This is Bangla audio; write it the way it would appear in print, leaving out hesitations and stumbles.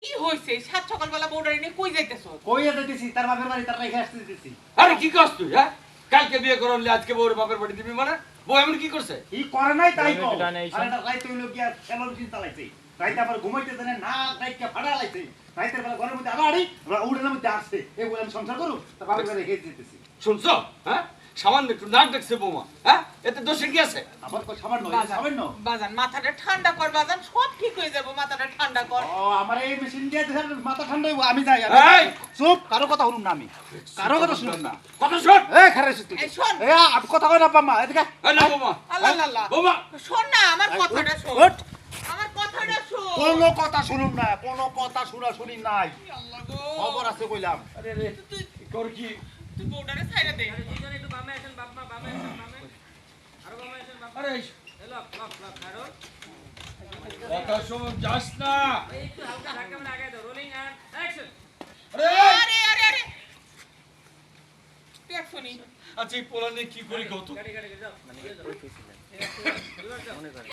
কি হইছে সাত সকালবেলা বউডারি নিয়ে কই যাইতেছ? কই যাইতেছি তার বাপের বাড়ি তার রেখে আসতে দিতেছি। আরে কি করছ তুই হ্যাঁ? কালকে বিয়ে করলি আজকে বউর বাপের বাড়ি দিবি মানে? বউ এমন কি করছে? ই করে নাই তাই কও। আরে এটা রাইতে হইলো গিয়া টেলিভিশন চালাইছে। রাইতে আবার ঘুমাইতে দেনে না রাইতে ফাড়া লাইছে। রাইতের বেলা ঘরের মধ্যে আড়াআড়ি উড়ের মধ্যে আসছে। এই বলে আমি সংসার করু তার বাপের বাড়ি রেখে দিতেছি। শুনছো হ্যাঁ? সামান্য একটু নাক ডাকছে বৌমা হ্যাঁ? এতে দোষে কি আছে? আবার কই সামান্য সামান্য। বাজান মাথাটা ঠান্ডা কর বাজান, সব ঠিক হয়ে যাবে, মাথাটা ঠান্ডা কর। ও আমার এই মেশিন দিয়ে দেখার মাথা ঠান্ডা হইবো আমি যাই। এই! চুপ কারো কথা শুনুম না আমি। কারো কথা শুনুম না। কথা শোন। এই খারাইছিস তুই। এই শোন। এই আপ কথা কই না বাম্মা এদিকে। এই না বৌমা। আল্লাহ আল্লাহ। বৌমা শোন না আমার কথাটা শোন। ওঠ। আমার কথাটা শোন। কোনো কথা শুনুম না, কোনো কথা শুনা শুনি নাই। আল্লাহ গো। খবর আছে কইলাম। আরে রে তুই কর কি? তুই বউডারে ছাইড়া দে। একটু বামে আসেন বাবা বামে আসেন বামে আরো বামে আসেন বাবা আরে এলো লক লক আরো কথা শোন যাস না। একটু হালকা ধাক্কা মেরে আগে দাও রোলিং এন্ড অ্যাকশন আরে আরে আরে আরে দেখ শুনি। আচ্ছা এই পোলা নিয়ে কি করি কত? গাড়ি গাড়ি যাও মানে যাও